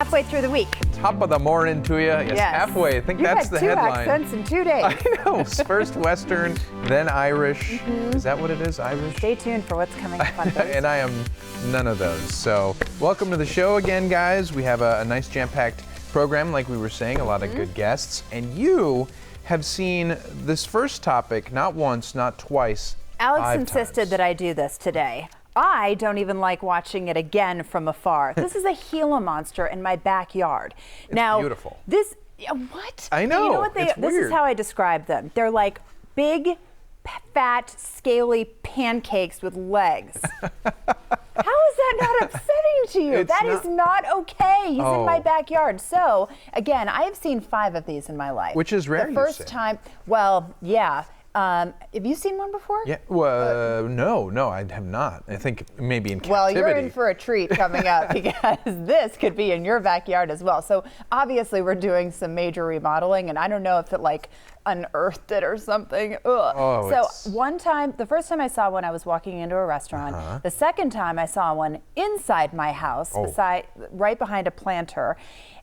halfway through the week. Top of the morning to you. Yes, halfway. I think that's the headline. You've had 2 accents in 2 days. I know. First Western, then Irish. Is that what it is, Irish? Stay tuned for what's coming up on Thursday. And I am none of those. So welcome to the show again, guys. We have a nice jam-packed program, like we were saying, a lot of good guests. And you have seen this first topic not once, not twice, Alex insisted that I do this today. I don't even like watching it again from afar. This is a Gila monster in my backyard. It's now, beautiful. What? I know. You know what it's this weird. is how I describe them. They're like big, fat, scaly pancakes with legs. How is that not upsetting to you? That is not okay. He's in my backyard. So, again, I have seen 5 of these in my life. Which is rare, The first time, well, yeah. Have you seen one before? Yeah. Well, no, I have not. I think maybe in captivity. Well, you're in for a treat coming up because this could be in your backyard as well. So obviously we're doing some major remodeling, and I don't know if it like unearthed it or something. Ugh. Oh, so one time, the first time I saw one, I was walking into a restaurant. The second time I saw one inside my house, right behind a planter.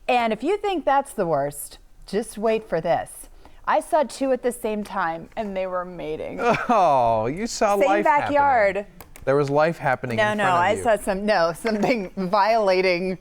And if you think that's the worst, just wait for this. I saw 2 at the same time, and they were mating. Oh, you saw Same life backyard. happening. There was life happening in front of I you. saw something violating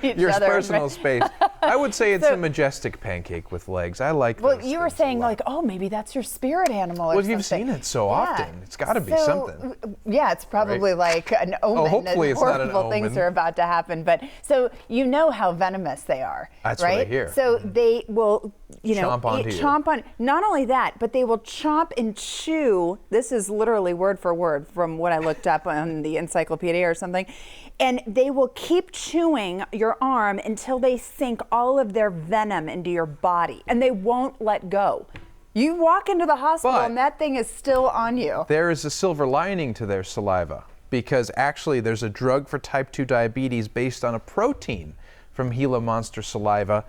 each your other. personal space. I would say it's a majestic pancake with legs. I like Well, those you were things saying a lot. like, oh, maybe that's your spirit animal or something. Well, you've seen it so often. It's got to be something. Yeah, it's probably like an omen. Hopefully it's not an horrible things omen. are about to happen. But so you know how venomous they are, That's right? what I hear. So they will, Chomp onto you. Not only that, but they will chomp and chew. This is literally word for word from what I looked up on the encyclopedia or something. And they will keep chewing your arm until they sink all of their venom into your body, and they won't let go. You walk into the hospital and that thing is still on you. There is a silver lining to their saliva, because actually there's a drug for type 2 diabetes based on a protein from Gila monster saliva,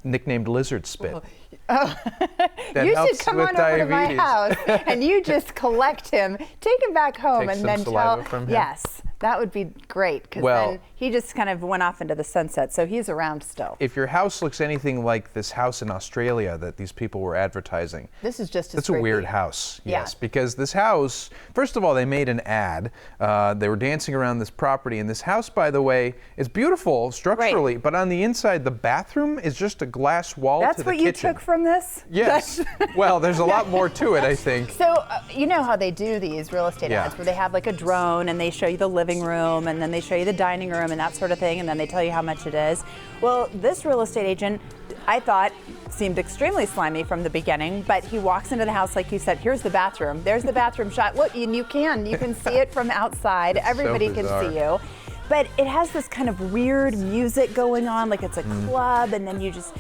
nicknamed lizard spit. You should come on over to my house and you just collect him, take him back home, Take and some then saliva from him? Yes, that would be great, because then he just kind of went off into the sunset, so he's around still. If your house looks anything like this house in Australia that these people were advertising, this is just as that's a weird house. Yeah. Yes, because this house, first of all, they made an ad. They were dancing around this property, and this house, by the way, is beautiful structurally, but on the inside, the bathroom is just a glass wall to the kitchen. That's what you took from this? Yes. Well, there's a lot more to it, I think. So you know how they do these real estate ads, where they have like a drone and they show you the living room and then they show you the dining room and that sort of thing, and then they tell you how much it is. Well, this real estate agent, I thought, seemed extremely slimy from the beginning, but he walks into the house like you said, here's the bathroom. There's the bathroom shot. Look, and you can see it from outside. Everybody can see you. But it has this kind of weird music going on, like it's a club, and then you just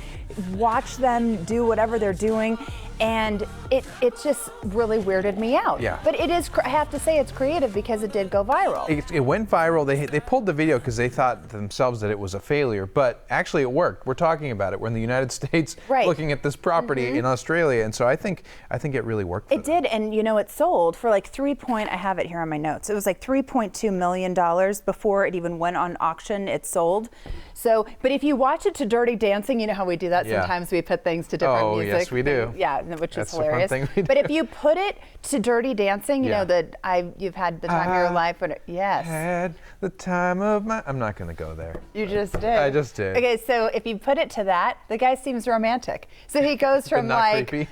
watch them do whatever they're doing, and it just really weirded me out. Yeah. But it is, I have to say, it's creative because it did go viral. It went viral. They pulled the video because they thought themselves that it was a failure, but actually it worked. We're talking about it. We're in the United States looking at this property in Australia, and so I think it really worked for them. It did, and it sold for like I have it here on my notes. It was like $3.2 million before it even went on auction. It sold. So, but if you watch it to Dirty Dancing, you know how we do that sometimes. We put things to different music. Oh, yes, we do. Yeah, which That's is hilarious. the fun thing we do. But if you put it to Dirty Dancing, you know that you've had the time of your life. Yes. Had the time of my. I'm not going to go there. You just did. I just did. Okay, so if you put it to that, the guy seems romantic. So he goes from like creepy.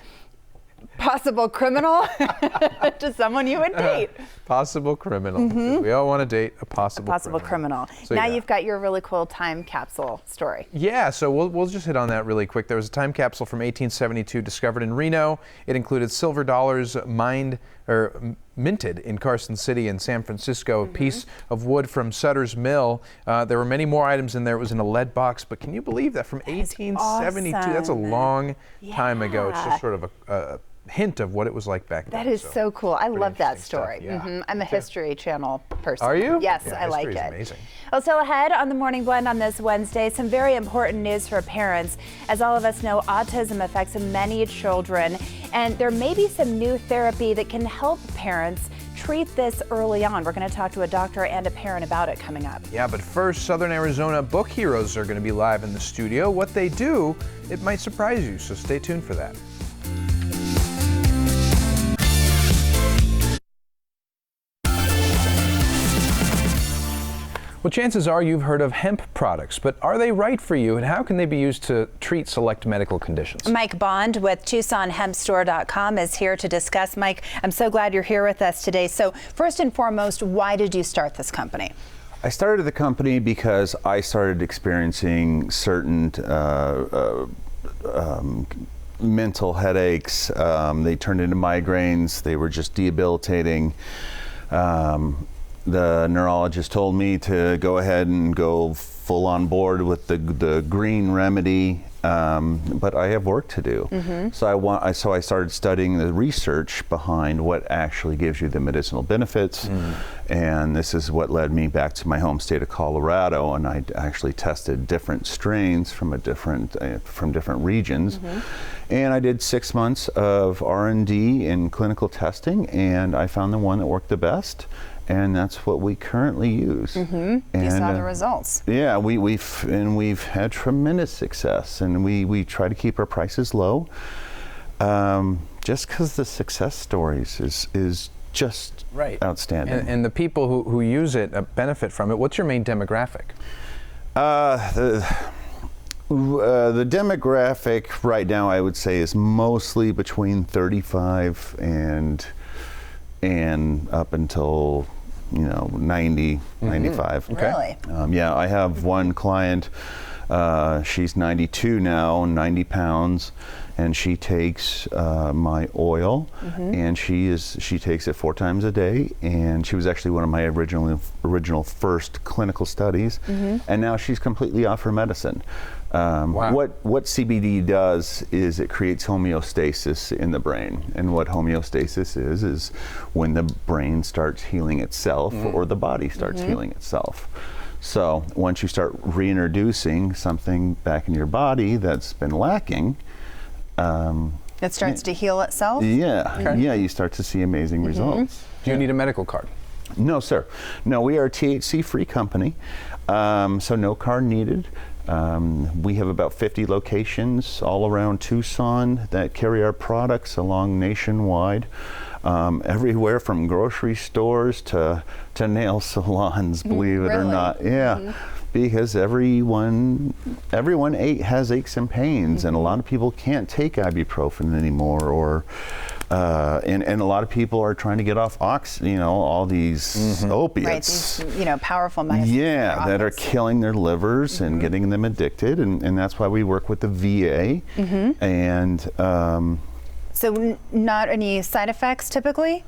Possible criminal to someone you would date. Possible criminal. We all want to date a possible criminal. So, now you've got your really cool time capsule story. Yeah, so we'll just hit on that really quick. There was a time capsule from 1872 discovered in Reno. It included silver dollars minted in Carson City and San Francisco, a piece of wood from Sutter's Mill. There were many more items in there. It was in a lead box, but can you believe that from 1872? Awesome. That's a long time ago. It's just sort of a hint of what it was like back then. That is so cool. I love that story. Stuff, I'm a History Channel person. Are you? Yes, yeah, I like it. Amazing. Well, still ahead on the Morning Blend on this Wednesday, some very important news for parents. As all of us know, autism affects many children, and there may be some new therapy that can help parents treat this early on. We're going to talk to a doctor and a parent about it coming up. Yeah, but first, Southern Arizona book heroes are going to be live in the studio. What they do, it might surprise you, so stay tuned for that. Well, chances are you've heard of hemp products, but are they right for you, and how can they be used to treat select medical conditions? Mike Bond with TucsonHempStore.com is here to discuss. Mike, I'm so glad you're here with us today. So first and foremost, why did you start this company? I started the company because I started experiencing certain mental headaches. They turned into migraines. They were just debilitating. The neurologist told me to go ahead and go full on board with the green remedy, but I have work to do. So I started studying the research behind what actually gives you the medicinal benefits, and this is what led me back to my home state of Colorado, and I actually tested different strains from different regions. And I did 6 months of R&D in clinical testing, and I found the one that worked the best. And that's what we currently use. And, you saw the results. Yeah, we've had tremendous success, and we try to keep our prices low. Just because the success stories is just outstanding. And the people who use it benefit from it. What's your main demographic? The demographic right now, I would say, is mostly between 35 and up until 90, 95. Okay. Really? Yeah, I have one client. She's 92 now, 90 pounds, and she takes my oil, and she takes it 4 times a day. And she was actually one of my original first clinical studies, and now she's completely off her medicine. Wow. What CBD does is it creates homeostasis in the brain, and what homeostasis is when the brain starts healing itself or the body starts healing itself. So once you start reintroducing something back in your body that's been lacking, it starts to heal itself? Yeah, yeah, you start to see amazing results. Do you need a medical card? No, sir. No, we are a THC-free company, so no card needed. We have about 50 locations all around Tucson that carry our products along nationwide, everywhere from grocery stores to nail salons, believe it or not. Yeah, because everyone has aches and pains, and a lot of people can't take ibuprofen anymore, or and a lot of people are trying to get off all these opiates. Right, these, powerful medicines. Yeah, that are killing their livers and getting them addicted, and that's why we work with the VA. And so not any side effects typically?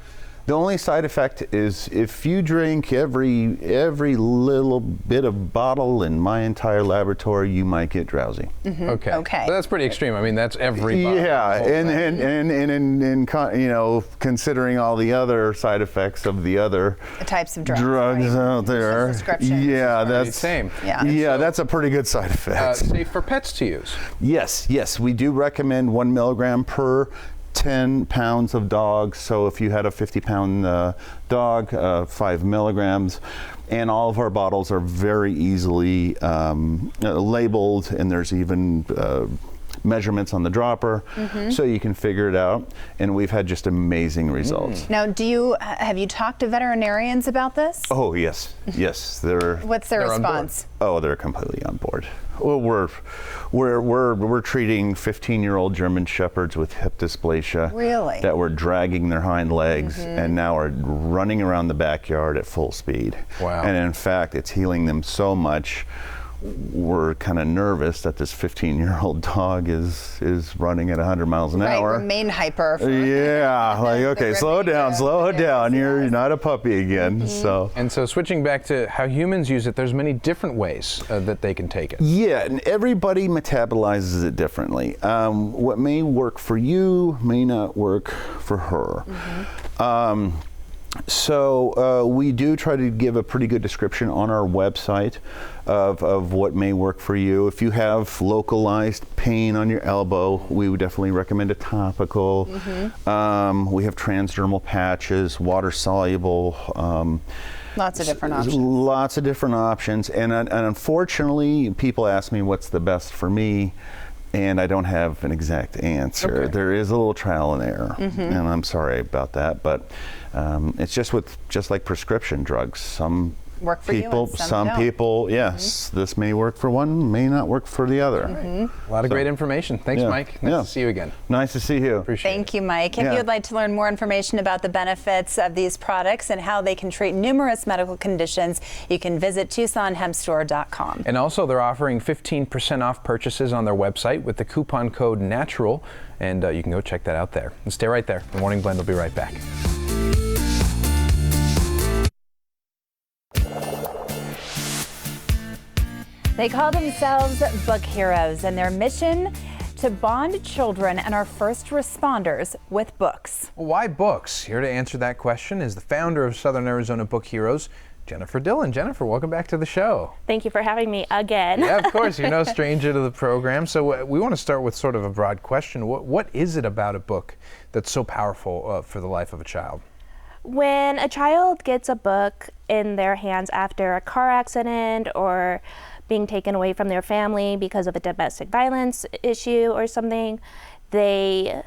the only side effect is if you drink every little bit of bottle in my entire laboratory, you might get drowsy. Okay. Okay. But that's pretty extreme. I mean, that's every bottle. Yeah, and considering all the other side effects of the other types of drugs right? out there, yeah, that's same. Yeah, that's a pretty good side effect. Safe for pets to use. Yes, we do recommend 1 milligram per 10 pounds of dog. So if you had a 50-pound dog, 5 milligrams. And all of our bottles are very easily labeled, and there's even measurements on the dropper, so you can figure it out. And we've had just amazing results. Now, have you talked to veterinarians about this? Oh yes, they're. What's their response? Oh, they're completely on board. Well, we're treating 15-year-old German shepherds with hip dysplasia. Really? That were dragging their hind legs and now are running around the backyard at full speed. Wow. And in fact, it's healing them so much. We're kind of nervous that this 15-year-old dog is running at 100 miles an hour. Right, remain hyper. Yeah, like, okay, slow it down. You're not a puppy again. And so switching back to how humans use it, there's many different ways that they can take it. Yeah, and everybody metabolizes it differently. What may work for you may not work for her. So we do try to give a pretty good description on our website of what may work for you. If you have localized pain on your elbow, we would definitely recommend a topical. We have transdermal patches, water soluble. Lots of different options. Lots of different options. And unfortunately, people ask me what's the best for me. And I don't have an exact answer. Okay. There is a little trial and error, and I'm sorry about that. But it's just like prescription drugs. Some Work for you and some don't. people, yes, this may work for one, may not work for the other. A lot of great information. Thanks, Mike. Nice to see you again. Nice to see you. Appreciate it. Thank you, Mike. If you would like to learn more information about the benefits of these products and how they can treat numerous medical conditions, you can visit TucsonHempStore.com. And also, they're offering 15% off purchases on their website with the coupon code NATURAL, and you can go check that out there. And stay right there. The Morning Blend will be right back. They call themselves book heroes, and their mission to bond children and our first responders with books. Why books? Here to answer that question is the founder of Southern Arizona Book Heroes, Jennifer Dillon. Jennifer, welcome back to the show. Thank you for having me again. Yeah, of course. You're no stranger to the program. So we want to start with sort of a broad question. What is it about a book that's so powerful for the life of a child? When a child gets a book in their hands after a car accident or being taken away from their family because of a domestic violence issue or something, they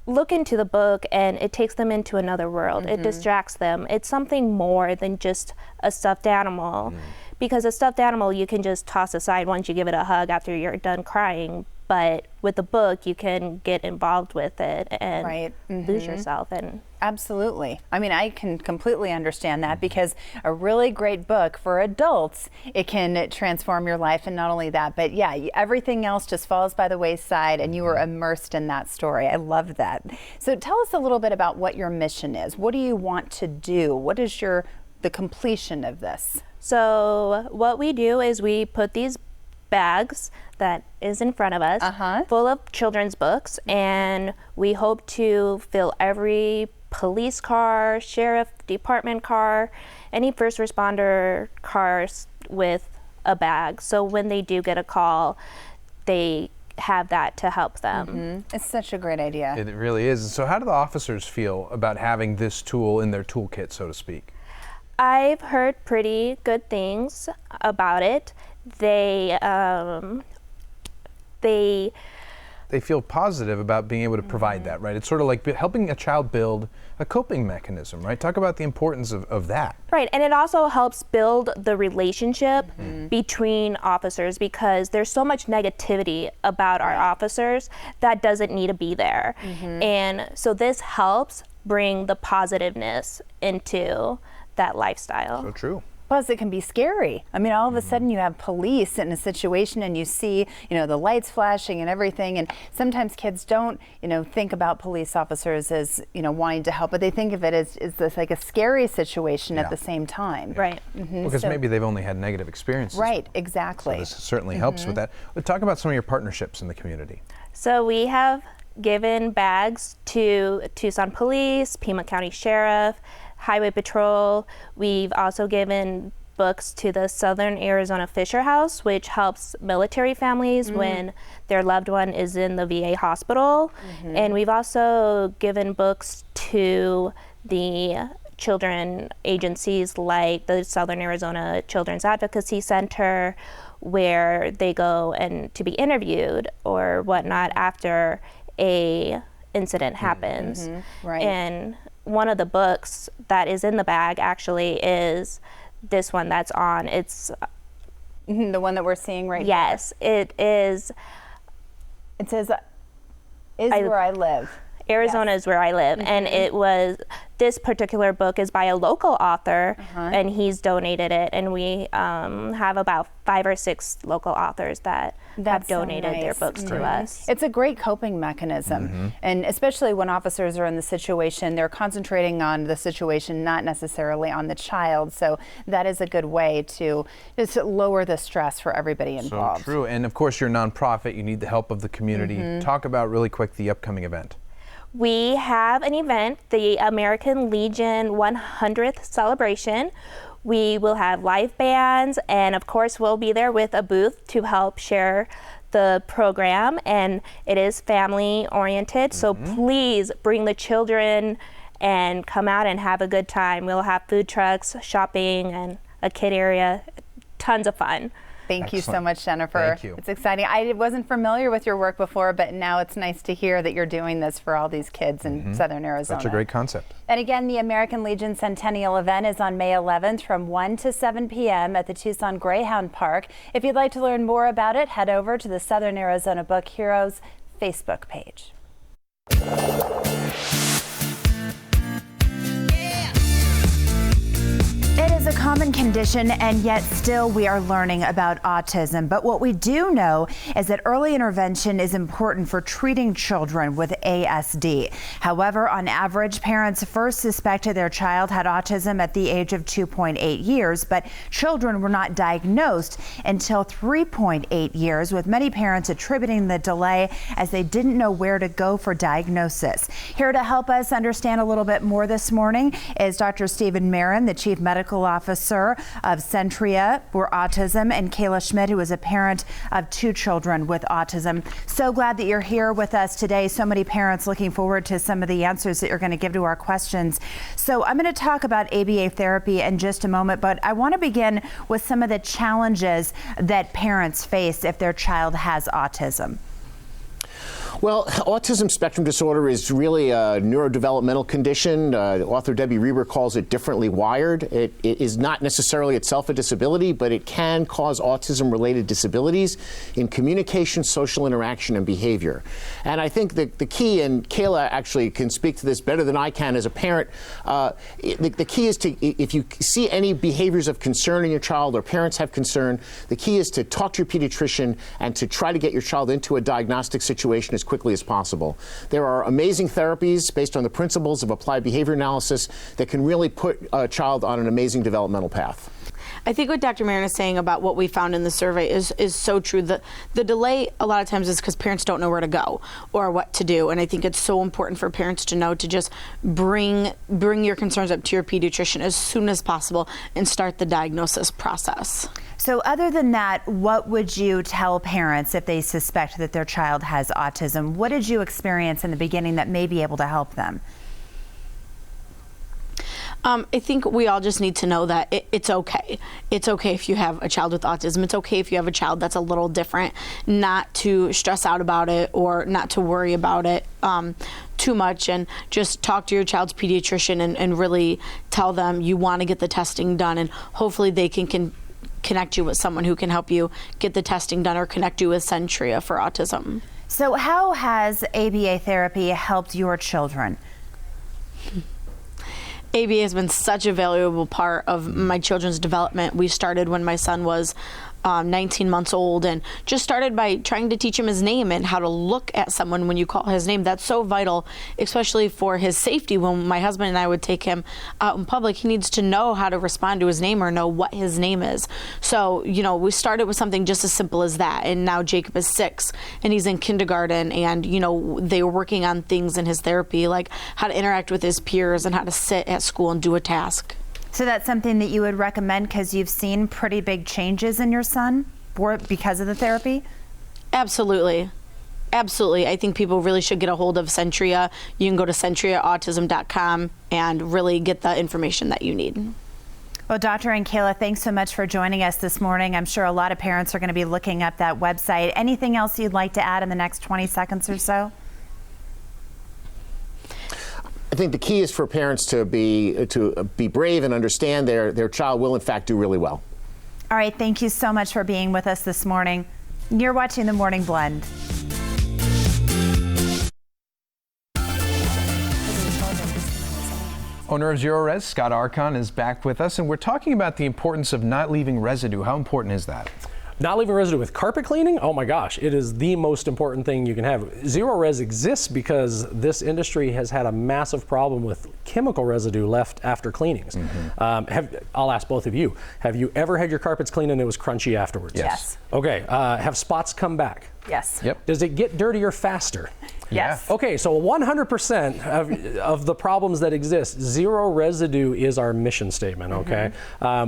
look into the book and it takes them into another world. It distracts them. It's something more than just a stuffed animal, because a stuffed animal you can just toss aside once you give it a hug after you're done crying. But with a book, you can get involved with it and lose yourself. And absolutely. I mean, I can completely understand that, because a really great book for adults, it can transform your life. And not only that, but yeah, everything else just falls by the wayside and you are immersed in that story. I love that. So tell us a little bit about what your mission is. What do you want to do? What is the completion of this? so what we do is we put these bags that is in front of us full of children's books, and we hope to fill every police car, sheriff department car, any first responder cars with a bag. So when they do get a call, they have that to help them. It's such a great idea. It really is. And so how do the officers feel about having this tool in their toolkit, so to speak? I've heard pretty good things about it. They feel positive about being able to provide that, right? It's sort of like helping a child build a coping mechanism, right? Talk about the importance of that. Right, and it also helps build the relationship between officers, because there's so much negativity about our officers that doesn't need to be there. And so this helps bring the positiveness into that lifestyle. So true. Plus, it can be scary. I mean, all of a sudden you have police in a situation and you see, the lights flashing and everything. And sometimes kids don't, think about police officers as, wanting to help, but they think of it as this like a scary situation at the same time. Right. Because maybe they've only had negative experiences. Right, exactly. So this certainly helps with that. But talk about some of your partnerships in the community. So we have given bags to Tucson Police, Pima County Sheriff, Highway Patrol. We've also given books to the Southern Arizona Fisher House, which helps military families when their loved one is in the VA hospital. And we've also given books to the children agencies like the Southern Arizona Children's Advocacy Center, where they go and to be interviewed or whatnot after a incident happens. Right. And one of the books that is in the bag actually is this one that's on. It's the one that we're seeing right yes, it is. It says, where I live. Arizona is where I live, and it was, this particular book is by a local author, and he's donated it, and we have about 5 or 6 local authors that have donated their books to us. It's a great coping mechanism, and especially when officers are in the situation, they're concentrating on the situation, not necessarily on the child, so that is a good way to just lower the stress for everybody involved. So true, and of course you're a nonprofit, you need the help of the community. Talk about really quick the upcoming event. We have an event, the American Legion 100th celebration. We will have live bands, and of course we'll be there with a booth to help share the program, and it is family oriented, so please bring the children and come out and have a good time. We'll have food trucks, shopping, and a kid area. Tons of fun. Thank you so much, Jennifer. Thank you. It's exciting. I wasn't familiar with your work before, but now it's nice to hear that you're doing this for all these kids in Southern Arizona. Such a great concept. And again, the American Legion Centennial event is on May 11th from 1 to 7 p.m. at the Tucson Greyhound Park. If you'd like to learn more about it, head over to the Southern Arizona Book Heroes Facebook page. It is a common condition, and yet still we are learning about autism. But what we do know is that early intervention is important for treating children with ASD. However, on average, parents first suspected their child had autism at the age of 2.8 years, but children were not diagnosed until 3.8 years, with many parents attributing the delay as they didn't know where to go for diagnosis. Here to help us understand a little bit more this morning is Dr. Stephen Marin, the Chief Medical Officer of Centria for Autism, and Kayla Schmidt, who is a parent of 2 children with autism. So glad that you're here with us today. So many parents looking forward to some of the answers that you're going to give to our questions. So I'm going to talk about ABA therapy in just a moment, but I want to begin with some of the challenges that parents face if their child has autism. Well, autism spectrum disorder is really a neurodevelopmental condition. Author Debbie Reber calls it differently wired. It is not necessarily itself a disability, but it can cause autism-related disabilities in communication, social interaction, and behavior. And I think the key, and Kayla actually can speak to this better than I can as a parent, the key is to, if you see any behaviors of concern in your child or parents have concern, the key is to talk to your pediatrician and to try to get your child into a diagnostic situation as quickly as possible. There are amazing therapies based on the principles of applied behavior analysis that can really put a child on an amazing developmental path. I think what Dr. Marin is saying about what we found in the survey is so true. The delay a lot of times is because parents don't know where to go or what to do, and I think it's so important for parents to know to just bring your concerns up to your pediatrician as soon as possible and start the diagnosis process. So other than that, what would you tell parents if they suspect that their child has autism? What did you experience in the beginning that may be able to help them? I think we all just need to know that it's okay. It's okay if you have a child with autism. It's okay if you have a child that's a little different, not to stress out about it or not to worry about it too much, and just talk to your child's pediatrician and really tell them you want to get the testing done, and hopefully they can connect you with someone who can help you get the testing done or connect you with Centria for autism. So how has ABA therapy helped your children? ABA has been such a valuable part of my children's development. We started when my son was 19 months old, and just started by trying to teach him his name and how to look at someone when you call his name. That's so vital, especially for his safety. When my husband and I would take him out in public, he needs to know how to respond to his name or know what his name is. So, we started with something just as simple as that, and now Jacob is 6 and he's in kindergarten, and they were working on things in his therapy like how to interact with his peers and how to sit at school and do a task. So that's something that you would recommend because you've seen pretty big changes in your son because of the therapy? Absolutely. Absolutely. I think people really should get a hold of Centria. You can go to centriaautism.com and really get the information that you need. Well, Dr. and Kayla, thanks so much for joining us this morning. I'm sure a lot of parents are going to be looking up that website. Anything else you'd like to add in the next 20 seconds or so? I think the key is for parents to be brave and understand their child will in fact do really well. All right, thank you so much for being with us this morning. You're watching The Morning Blend. Owner of Zero Res, Scott Archon, is back with us, and we're talking about the importance of not leaving residue. How important is that? Not leaving residue with carpet cleaning? Oh my gosh, it is the most important thing you can have. Zero Res exists because this industry has had a massive problem with chemical residue left after cleanings. I'll ask both of you, have you ever had your carpets cleaned and it was crunchy afterwards? Yes. Okay, have spots come back? Yes. Yep. Does it get dirtier faster? Yes. Okay, so 100% of the problems that exist, zero residue is our mission statement, okay?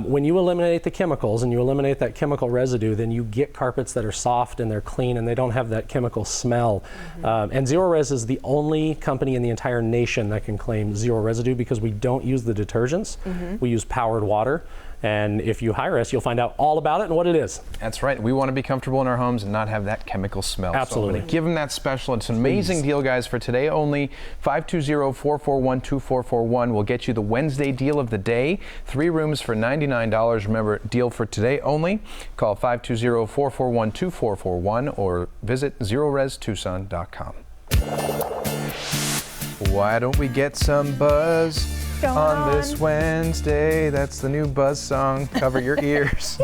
When you eliminate the chemicals and you eliminate that chemical residue, then you get carpets that are soft and they're clean and they don't have that chemical smell. And Zero Res is the only company in the entire nation that can claim zero residue because we don't use the detergents. We use powered water. And if you hire us, you'll find out all about it and what it is. That's right. We want to be comfortable in our homes and not have that chemical smell. Absolutely. So I'm going to give them that special. It's an amazing deal, guys, for today only. 520-441-2441 will get you the Wednesday deal of the day. 3 rooms for $99. Remember, deal for today only. Call 520-441-2441 or visit ZeroResTucson.com. Why don't we get some buzz on this Wednesday? That's the new Buzz song. Cover your ears.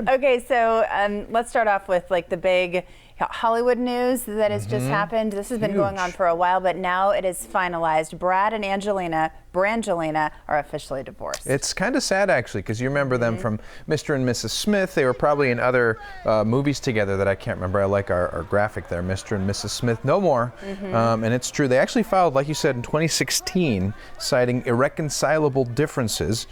Okay, so let's start off with like the big Hollywood news that has just happened. This has been going on for a while, but now it is finalized. Brad and Brangelina are officially divorced. It's kind of sad, actually, because you remember them from Mr. and Mrs. Smith. They were probably in other movies together that I can't remember. I like our graphic there, Mr. and Mrs. Smith. No more. And it's true. They actually filed, like you said, in 2016, citing irreconcilable differences.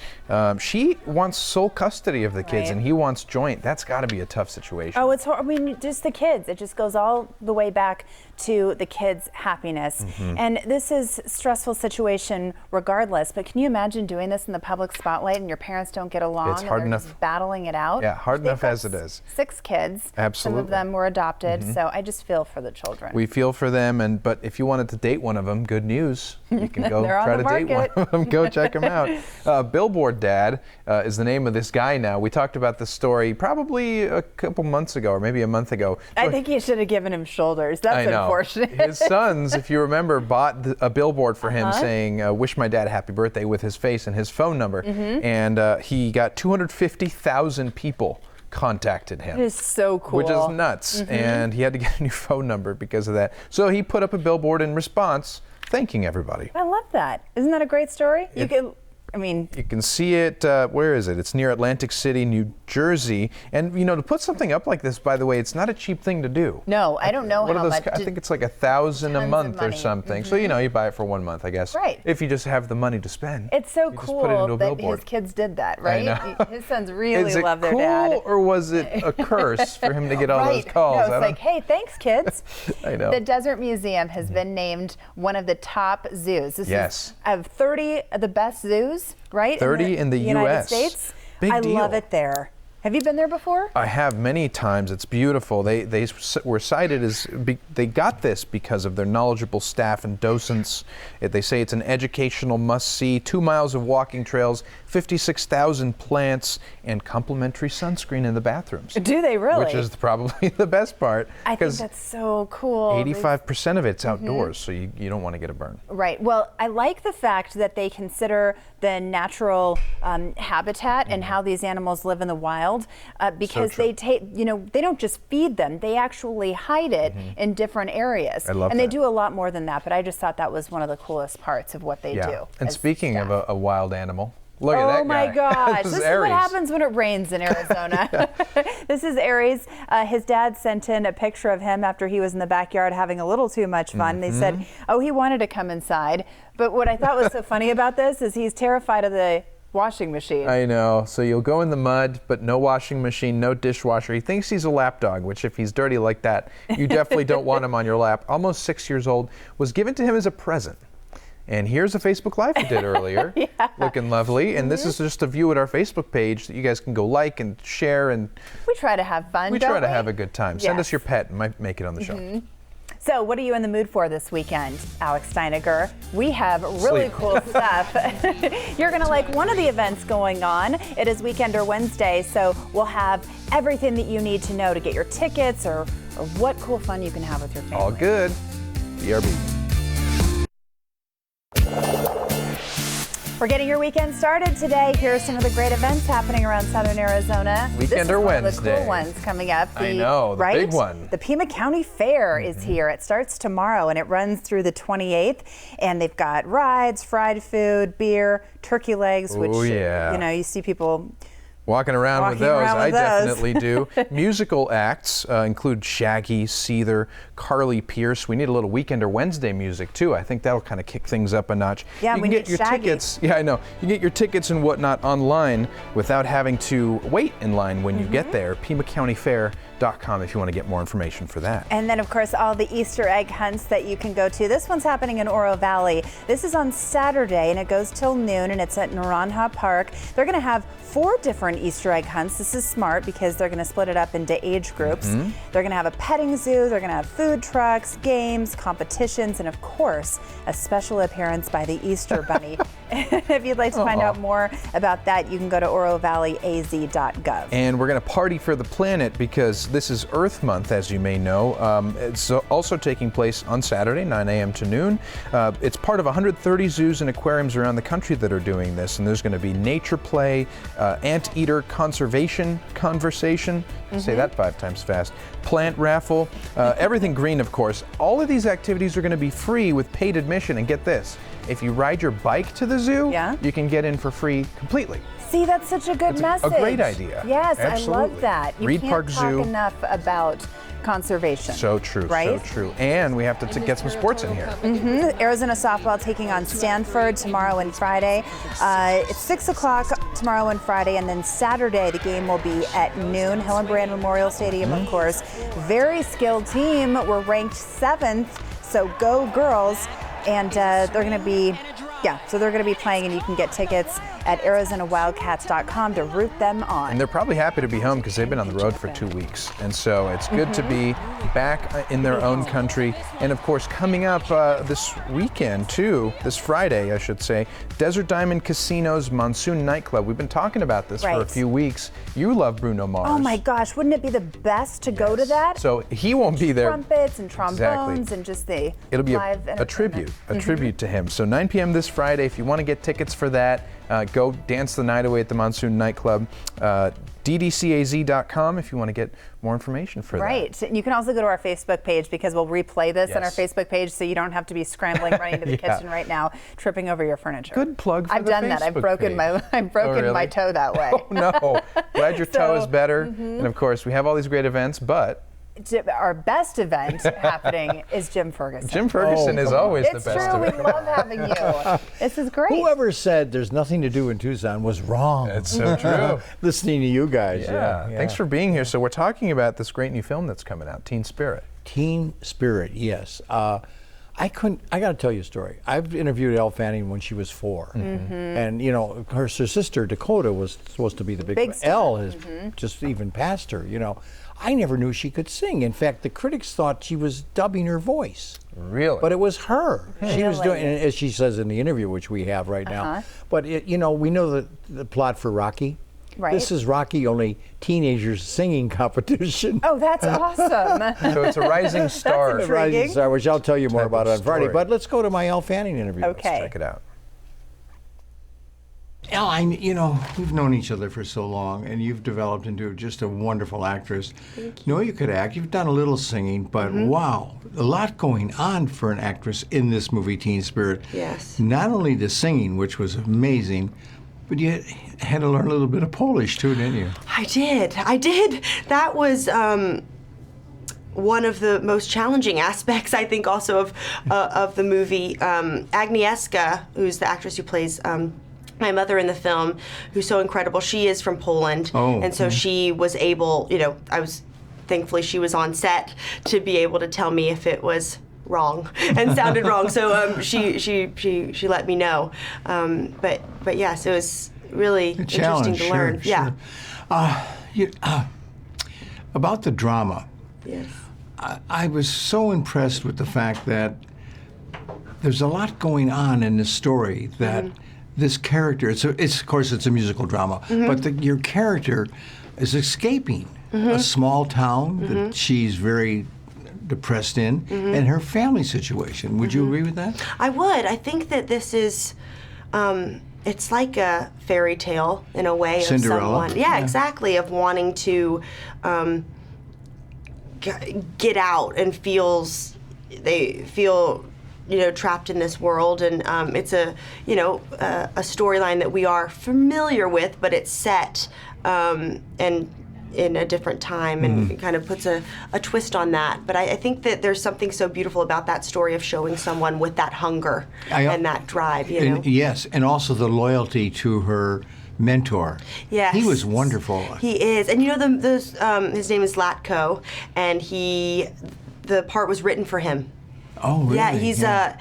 She wants sole custody of the kids, and he wants joint. That's got to be a tough situation. Oh, it's horrible. I mean, just the kids. It just goes all the way back to the kids' happiness. And this is a stressful situation regardless, but can you imagine doing this in the public spotlight and your parents don't get along? It's hard and they're enough. Just battling it out. Yeah, hard They've enough got as it is. 6 kids. Absolutely. Some of them were adopted, so I just feel for the children. We feel for them, but if you wanted to date one of them, good news. You can go They're on try the to date one market. of them. Go check them out. Billboard Dad is the name of this guy now. We talked about this story probably a couple months ago, or maybe a month ago. I think you should have given him shoulders. That's I know. unfortunate. His sons, if you remember, bought a billboard for him saying, wish my dad happy birthday with his face and his phone number. And he got 250,000 people contacted him. It is so cool. Which is nuts. And he had to get a new phone number because of that. So he put up a billboard in response, thanking everybody. I love that. Isn't that a great story? You can see it, where is it? It's near Atlantic City, New Jersey. And, to put something up like this, by the way, it's not a cheap thing to do. No, I don't know how much. I think it's like $1,000 a month or something. So, you buy it for 1 month, I guess. Right. If you just have the money to spend. It's so you just put it into cool a that billboard. his kids did that, right? I know. His sons really love their cool, dad. or was it a curse for him to get all those calls? No, it's like, hey, thanks, kids. I know. The Desert Museum has been named one of the top zoos. This is of 30 of the best zoos, right? 30 in the United U.S. States. Big deal. I love it there. Have you been there before? I have many times. It's beautiful. They were cited as they got this because of their knowledgeable staff and docents. They say it's an educational must-see. 2 miles of walking trails, 56,000 plants, and complimentary sunscreen in the bathrooms. Do they really? Which is probably the best part. I think that's so cool. 85% of it's outdoors, so you don't want to get a burn. Right. Well, I like the fact that they consider the natural habitat and how these animals live in the wild. Because they take, they don't just feed them; they actually hide it in different areas. I love and they that. do a lot more than that. But I just thought that was one of the coolest parts of what they do. And speaking of a wild animal, look at that guy. Oh my gosh! This is Aries. what happens when it rains in Arizona. This is Aries. His dad sent in a picture of him after he was in the backyard having a little too much fun. They said, "Oh, he wanted to come inside." But what I thought was so funny about this is he's terrified of the washing machine. I know. So you'll go in the mud, but no washing machine, no dishwasher. He thinks he's a lap dog, which if he's dirty like that, you definitely don't want him on your lap. Almost 6 years old, was given to him as a present. And here's a Facebook Live we did earlier, looking lovely. And this is just a view at our Facebook page that you guys can go like and share. And we try to have fun. We try to have a good time. Send us Yes. your pet and might make it on the show. So what are you in the mood for this weekend, Alex Steiniger? We have really cool stuff. You're going to like one of the events going on. It is Weekender Wednesday, so we'll have everything that you need to know to get your tickets or what cool fun you can have with your family. All good. BRB. We're getting your weekend started today. Here are some of the great events happening around Southern Arizona. Weekender This is one Wednesday. of the cool ones coming up. I know, the big one. The Pima County Fair is here. It starts tomorrow and it runs through the 28th. And they've got rides, fried food, beer, turkey legs, which yeah. you see people Walking around with Walking those, around I with those. definitely do. Musical acts include Shaggy, Seether, Carly Pierce. We need a little Weekender Wednesday music too. I think that'll kind of kick things up a notch. Yeah, you we can get need your Shaggy. tickets. Yeah, I know. You can get your tickets and whatnot online without having to wait in line when you get there. PimaCountyFair.com if you want to get more information for that. And then, of course, all the Easter egg hunts that you can go to. This one's happening in Oro Valley. This is on Saturday, and it goes till noon, and it's at Naranja Park. They're going to have 4 different Easter egg hunts. This is smart because they're going to split it up into age groups. They're going to have a petting zoo. They're going to have food trucks, games, competitions, and, of course, a special appearance by the Easter Bunny. If you'd like to find out more about that, you can go to orovalleyaz.gov. And we're going to party for the planet because this is Earth Month, as you may know. It's also taking place on Saturday, 9 a.m. to noon. It's part of 130 zoos and aquariums around the country that are doing this. And there's going to be nature play, anteater conservation conversation, say that 5 times fast, plant raffle, everything green, of course. All of these activities are going to be free with paid admission. And get this, if you ride your bike to the zoo, you can get in for free completely. See, that's such a good message. A great idea. Yes, Absolutely. I love that. You Reed can't Park talk Zoo. enough about conservation. So true, right? so true. And we have to get some sports in here. Arizona softball taking on Stanford tomorrow and Friday. It's 6 o'clock tomorrow and Friday, and then Saturday the game will be at noon. Hillenbrand Memorial Stadium, of course. Very skilled team. We're ranked 7th, so go girls. And they're going to be, so they're going to be playing, and you can get tickets at ArizonaWildcats.com to root them on. And they're probably happy to be home because they've been on the road for 2 weeks. And so it's good to be back in their own country. And of course, coming up this weekend too, this Friday, I should say, Desert Diamond Casino's Monsoon Nightclub. We've been talking about this for a few weeks. You love Bruno Mars. Oh my gosh, wouldn't it be the best to go to that? So he won't be there. Trumpets and trombones and just the It'll be live a tribute to him. So 9 p.m. this Friday. If you want to get tickets for that, go dance the night away at the Monsoon Nightclub. ddcaz.com if you want to get more information for that. Right. And you can also go to our Facebook page because we'll replay this on our Facebook page, so you don't have to be scrambling running to the kitchen right now, tripping over your furniture. Good plug for I've the done that. I've broken my toe that way. Oh no. Glad your toe is better. And of course, we have all these great events, but our best event happening is Jim Ferguson. Jim Ferguson is always the best It's true. event. We love having you. This is great. Whoever said there's nothing to do in Tucson was wrong. That's so true. Listening to you guys. Yeah. Thanks for being here. So we're talking about this great new film that's coming out, Teen Spirit. Teen Spirit, yes. I got to tell you a story. I've interviewed Elle Fanning when she was 4. And, you know, her sister, Dakota, was supposed to be the big star. Elle has just even passed her, you know. I never knew she could sing. In fact, the critics thought she was dubbing her voice. Really? But it was her. She was Really? doing, and as she says in the interview, which we have right now. But, you know, we know the plot for Rocky. Right. This is Rocky, only teenagers singing competition. Oh, that's awesome. So it's a rising star. That's The Rising intriguing. Star, which I'll tell you more Type about of on Friday. story. But let's go to my Elle Fanning interview. Okay. Check it out. Elle, you know, we've known each other for so long, and you've developed into just a wonderful actress. Thank you. Know you could act. You've done a little singing, but wow, a lot going on for an actress in this movie, Teen Spirit. Yes. Not only the singing, which was amazing, but you had to learn a little bit of Polish too, didn't you? I did. That was one of the most challenging aspects, I think, also of the movie. Agnieszka, who's the actress who plays my mother in the film, who's so incredible, she is from Poland. And so she was able, you know, thankfully she was on set to be able to tell me if it was wrong and sounded wrong. So she let me know. But yes, it was really interesting to learn. Sure. About the drama. Yes. I was so impressed with the fact that there's a lot going on in this story that this character, it's of course it's a musical drama, but your character is escaping a small town that she's very depressed in and her family situation. Would you agree with that? I would. I think that this is, it's like a fairy tale in a way. Cinderella? Of someone. Yeah, exactly. Of wanting to get out and they feel, you know, trapped in this world, and it's a storyline that we are familiar with, but it's set and in a different time, and it kind of puts a twist on that. But I think that there's something so beautiful about that story of showing someone with that hunger and that drive, you know? Yes, and also the loyalty to her mentor. Yes. He was wonderful. He is. And you know, his name is Latko, and the part was written for him. Oh, really? Yeah,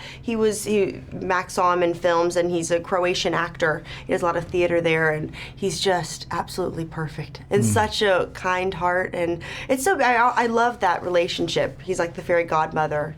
Max saw him in films, and he's a Croatian actor. He does a lot of theater there, and he's just absolutely perfect and such a kind heart. And it's so, I love that relationship. He's like the fairy godmother.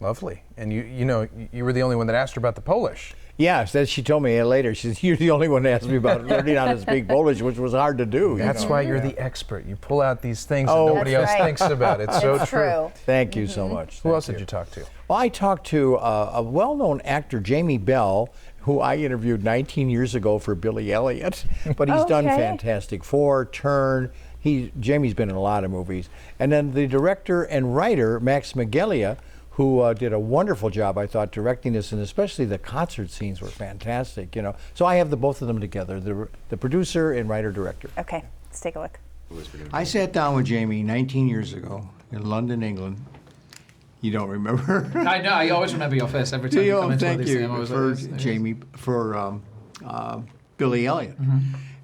Lovely. And you were the only one that asked her about the Polish. Yeah, she told me later. She said, "You're the only one that asked me about learning how to speak Polish," which was hard to do. That's why you're the expert. You pull out these things that nobody else thinks about. It's so true. Thank you so much. Who else did you talk to? Well, I talked to a well-known actor, Jamie Bell, who I interviewed 19 years ago for Billy Elliot. But he's done Fantastic Four, Turn. Jamie's been in a lot of movies. And then the director and writer, Max Migelia, who did a wonderful job, I thought, directing this, and especially the concert scenes were fantastic, you know. So I have both of them together, the producer and writer-director. Okay, let's take a look. I sat down with Jamie 19 years ago in London, England. You don't remember? I know, I always remember your face every time you come into one of these things. Thank you for Jamie, for Billy Elliot.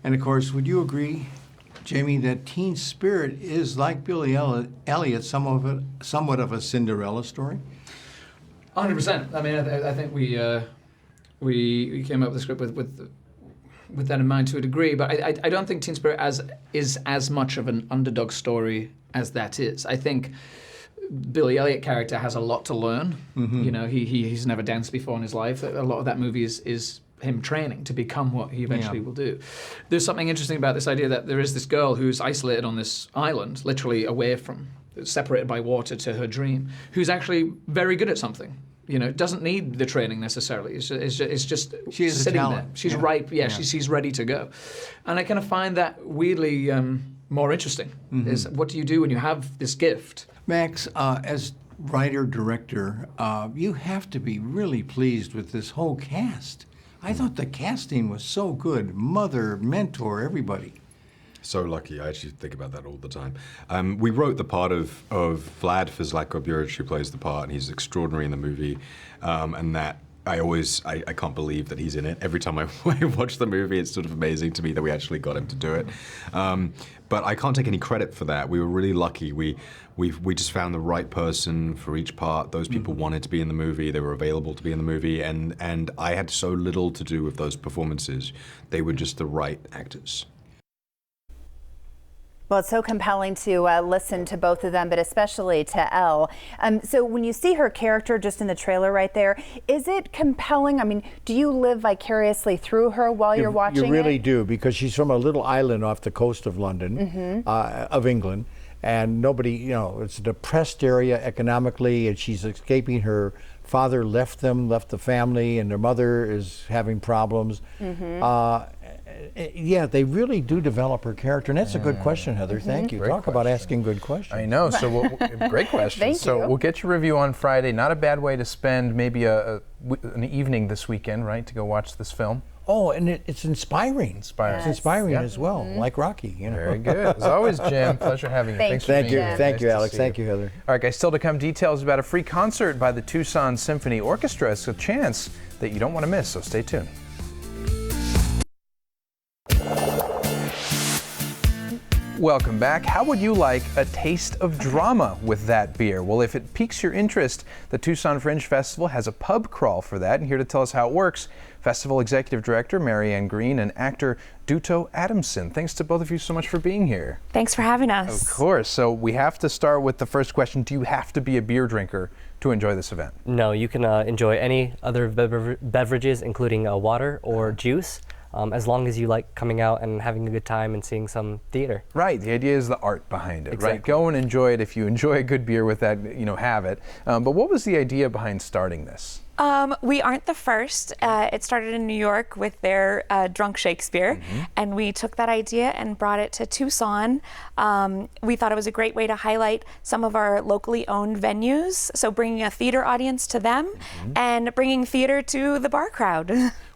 And of course, would you agree, Jamie, that Teen Spirit is like Billy Elliot, somewhat of a Cinderella story? 100%. I mean, I think we came up with the script with that in mind to a degree, but I don't think Teen Spirit is as much of an underdog story as that is. I think Billy Elliot character has a lot to learn. You know, he's never danced before in his life. A lot of that movie is him training to become what he eventually will do. There's something interesting about this idea that there is this girl who's isolated on this island, literally away from, separated by water to her dream, who's actually very good at something. You know, doesn't need the training necessarily. It's just she is sitting a there. talent. She's ripe. Yeah, she's ready to go. And I kind of find that weirdly more interesting. Is what do you do when you have this gift? Max, as writer-director, you have to be really pleased with this whole cast. I thought the casting was so good. Mother, mentor, everybody. So lucky. I actually think about that all the time. We wrote the part of Vlad for Zlatko Buric, who plays the part, and he's extraordinary in the movie. And that I can't believe that he's in it. Every time I watch the movie, it's sort of amazing to me that we actually got him to do it. But I can't take any credit for that. We were really lucky. We just found the right person for each part. Those people wanted to be in the movie. They were available to be in the movie. And I had so little to do with those performances. They were just the right actors. Well, it's so compelling to listen to both of them, but especially to Elle. So when you see her character just in the trailer right there, is it compelling? I mean, do you live vicariously through her while you're watching it? You really do, because she's from a little island off the coast of London, of England, and nobody, you know, it's a depressed area economically, and she's escaping. Her father left the family, and their mother is having problems. Yeah, they really do develop her character, and that's a good question, Heather. Thank you. Talk about asking good questions. I know. So great question. Thank so you. We'll get your review on Friday. Not a bad way to spend maybe an evening this weekend, right? To go watch this film. Oh, and it's inspiring. It's inspiring as well, like Rocky. You know. Very good. As always, Jim, pleasure having you. Thanks for being here. Thank you, Nice to Alex. see Thank you, Heather. All right, guys, still to come, details about a free concert by the Tucson Symphony Orchestra. It's a chance that you don't want to miss, so stay tuned. Welcome back. How would you like a taste of drama with that beer? Well, if it piques your interest, the Tucson Fringe Festival has a pub crawl for that, and here to tell us how it works, Festival Executive Director Marianne Green and actor Duto Adamson. Thanks to both of you so much for being here. Thanks for having us. Of course. So we have to start with the first question. Do you have to be a beer drinker to enjoy this event? No, you can enjoy any other beverages, including water or juice. As long as you like coming out and having a good time and seeing some theater. Right, the idea is the art behind it, Exactly. right? Go and enjoy it. If you enjoy a good beer with that, you know, have it. But what was the idea behind starting this? We aren't the first. It started in New York with their Drunk Shakespeare, and we took that idea and brought it to Tucson. We thought it was a great way to highlight some of our locally owned venues, so bringing a theater audience to them and bringing theater to the bar crowd.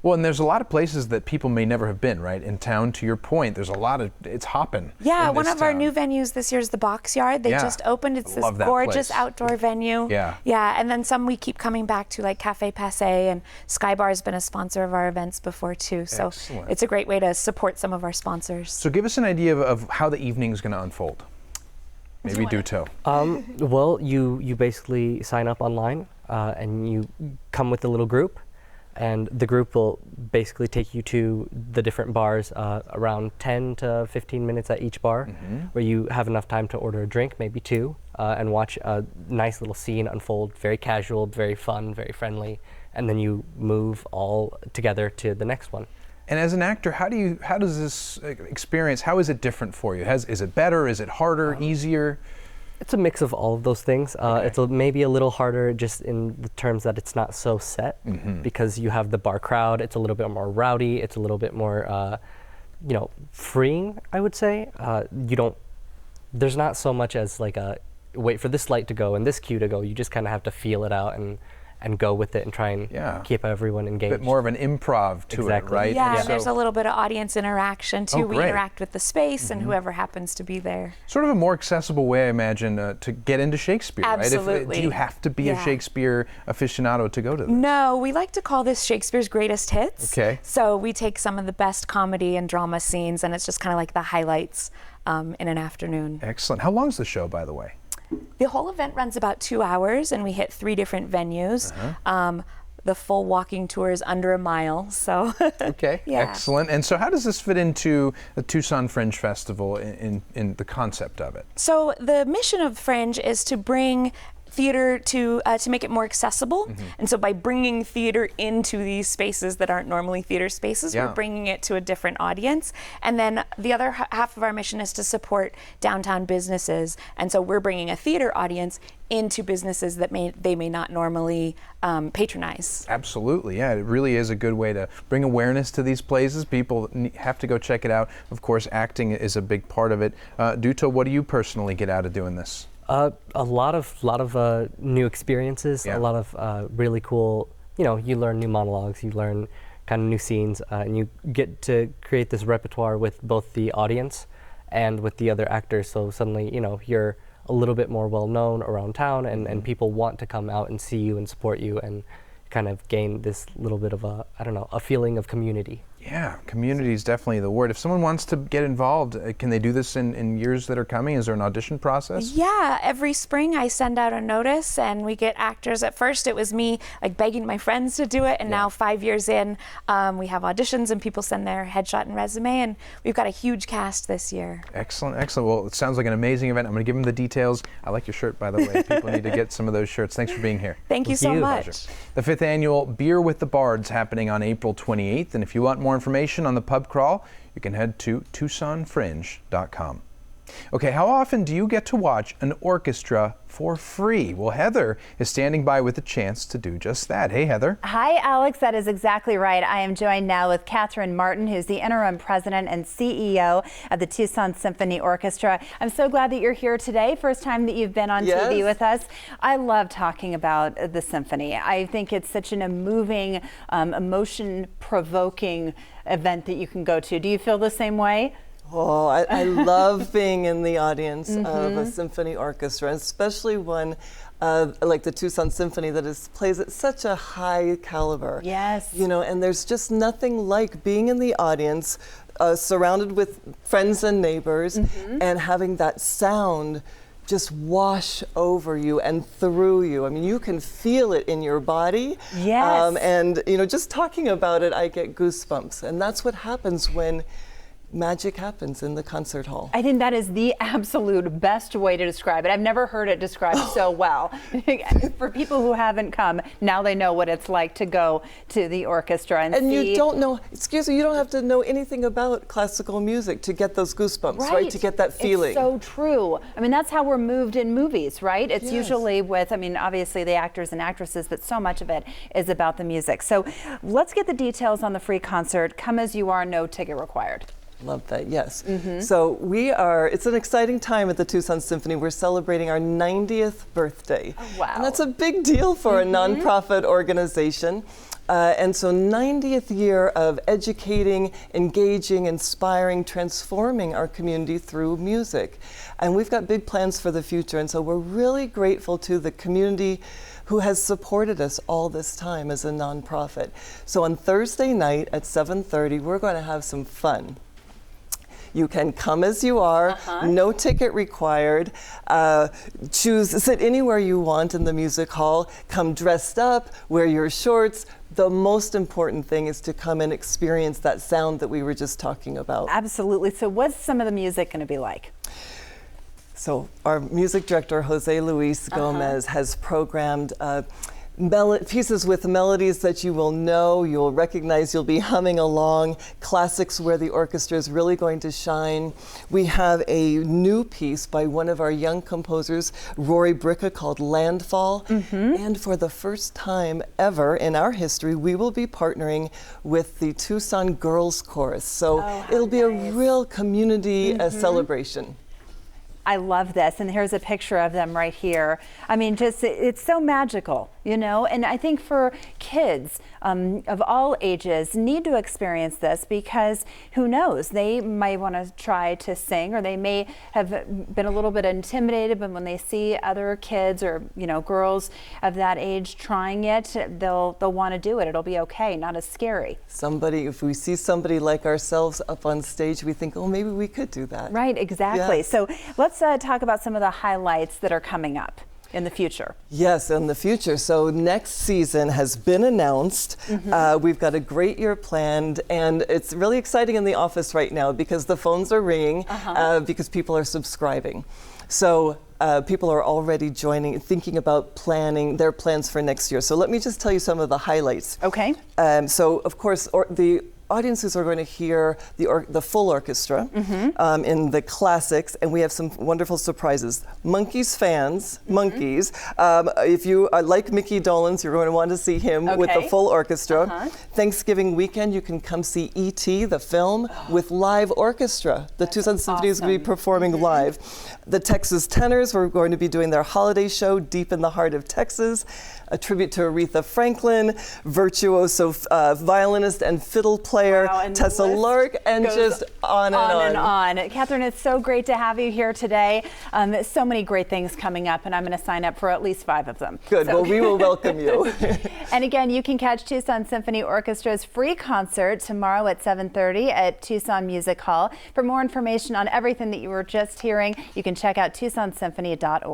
Well, and there's a lot of places that people may never have been, right? In town, to your point, there's a lot of, it's hopping. Yeah, in one this of our town. new venues this year is the Box Yard. They Yeah. just opened. It's I this love that gorgeous place. outdoor venue. Yeah. Yeah, and then some we keep coming back to, like Cafe Passe, and Sky Bar has been a sponsor of our events before too. So Excellent. it's a great way to support some of our sponsors. So give us an idea of how the evening is going to unfold. Maybe Duto. Well, you basically sign up online and you come with a little group, and the group will basically take you to the different bars around 10 to 15 minutes at each bar, where you have enough time to order a drink, maybe two, and watch a nice little scene unfold. Very casual, very fun, very friendly, and then you move all together to the next one. And as an actor, how does this experience, how is it different for you? Is it better? Is it harder, easier? It's a mix of all of those things. It's maybe a little harder just in the terms that it's not so set, because you have the bar crowd. It's a little bit more rowdy. It's a little bit more, freeing, I would say. There's not so much as like a wait for this light to go and this cue to go. You just kind of have to feel it out and go with it and try and keep everyone engaged. A bit more of an improv to it, right? Yeah, and there's a little bit of audience interaction too. We great. interact with the space and whoever happens to be there. Sort of a more accessible way, I imagine, to get into Shakespeare, right? Absolutely. Do you have to be a Shakespeare aficionado to go to this? No, we like to call this Shakespeare's greatest hits. Okay. So we take some of the best comedy and drama scenes, and it's just kind of like the highlights in an afternoon. Excellent. How long's the show, by the way? The whole event runs about 2 hours, and we hit 3 different venues. The full walking tour is under a mile, so. Okay, excellent. And so how does this fit into the Tucson Fringe Festival in the concept of it? So the mission of Fringe is to bring theater to make it more accessible, and so by bringing theater into these spaces that aren't normally theater spaces, we're bringing it to a different audience. And then the other half of our mission is to support downtown businesses, and so we're bringing a theater audience into businesses that they may not normally patronize. Absolutely, yeah. It really is a good way to bring awareness to these places. People have to go check it out. Of course, acting is a big part of it. Duto, what do you personally get out of doing this? A lot of new experiences, a lot of really cool, you learn new monologues, you learn kind of new scenes, and you get to create this repertoire with both the audience and with the other actors. So suddenly, you're a little bit more well known around town, and people want to come out and see you and support you and kind of gain this little bit of a feeling of community. Yeah, community is definitely the word. If someone wants to get involved, can they do this in years that are coming? Is there an audition process? Yeah, every spring I send out a notice and we get actors. At first it was me like begging my friends to do it, and now 5 years in, we have auditions and people send their headshot and resume, and we've got a huge cast this year. Excellent, excellent. Well, it sounds like an amazing event. I'm going to give them the details. I like your shirt, by the way. People need to get some of those shirts. Thanks for being here. Thank you so much. Pleasure. The 5th annual Beer with the Bards happening on April 28th, and if you want more information on the pub crawl, you can head to TucsonFringe.com. Okay, how often do you get to watch an orchestra for free? Well, Heather is standing by with a chance to do just that. Hey, Heather. Hi, Alex. That is exactly right. I am joined now with Catherine Martin, who's the interim president and CEO of the Tucson Symphony Orchestra. I'm so glad that you're here today. First time that you've been on TV with us. I love talking about the symphony. I think it's such a moving, emotion-provoking event that you can go to. Do you feel the same way? Oh, I love being in the audience of a symphony orchestra, especially one like the Tucson Symphony that plays at such a high caliber. Yes. And there's just nothing like being in the audience, surrounded with friends and neighbors, and having that sound just wash over you and through you. I mean, you can feel it in your body. Yes. And, just talking about it, I get goosebumps. And that's what happens when magic happens in the concert hall. I think that is the absolute best way to describe it. I've never heard it described so well. For people who haven't come, now they know what it's like to go to the orchestra and see. You don't know, you don't have to know anything about classical music to get those goosebumps, right? To get that feeling. It's so true. I mean, that's how we're moved in movies, right? It's usually with, obviously the actors and actresses, but so much of it is about the music. So let's get the details on the free concert. Come as you are, no ticket required. Love that, yes. So it's an exciting time at the Tucson Symphony. We're celebrating our 90th birthday. Oh, wow. And that's a big deal for a nonprofit organization. And so 90th year of educating, engaging, inspiring, transforming our community through music. And we've got big plans for the future. And so we're really grateful to the community who has supported us all this time as a nonprofit. So on Thursday night at 7:30, we're going to have some fun. You can come as you are, no ticket required. Sit anywhere you want in the music hall. Come dressed up, wear your shorts. The most important thing is to come and experience that sound that we were just talking about. Absolutely. So what's some of the music going to be like? So our music director, Jose Luis Gomez, has programmed pieces with melodies that you will know, you'll recognize, you'll be humming along, classics where the orchestra is really going to shine. We have a new piece by one of our young composers, Rory Bricka, called Landfall. And for the first time ever in our history, we will be partnering with the Tucson Girls Chorus. So it'll be a real community celebration. I love this, and here's a picture of them right here. I mean, just it's so magical, you know, and I think for kids of all ages need to experience this, because who knows, they might want to try to sing, or they may have been a little bit intimidated, but when they see other kids or, you know, girls of that age trying it, they'll want to do it. It'll be okay, not as scary. If we see somebody like ourselves up on stage, we think, oh, maybe we could do that. Right, exactly. Yes. So let's talk about some of the highlights that are coming up in the future. Yes, in the future. So next season has been announced. We've got a great year planned, and it's really exciting in the office right now because the phones are ringing because people are subscribing. So people are already thinking about planning their plans for next year. So let me just tell you some of the highlights. Okay. So of course, the audiences are going to hear the full orchestra in the classics, and we have some wonderful surprises. Monkees fans, Monkees, if you like Mickey Dolenz, you're going to want to see him with the full orchestra. Thanksgiving weekend, you can come see E.T., the film, with live orchestra. The Tucson Symphony is going to be performing live. The Texas Tenors, we're going to be doing their holiday show, Deep in the Heart of Texas, a tribute to Aretha Franklin, virtuoso violinist and fiddle player, Tessa Lark, and just on and on. Catherine, it's so great to have you here today. So many great things coming up, and I'm going to sign up for at least 5 of them. Good, well, we will welcome you. And again, you can catch Tucson Symphony Orchestra's free concert tomorrow at 7:30 at Tucson Music Hall. For more information on everything that you were just hearing, you can check out TucsonSymphony.org.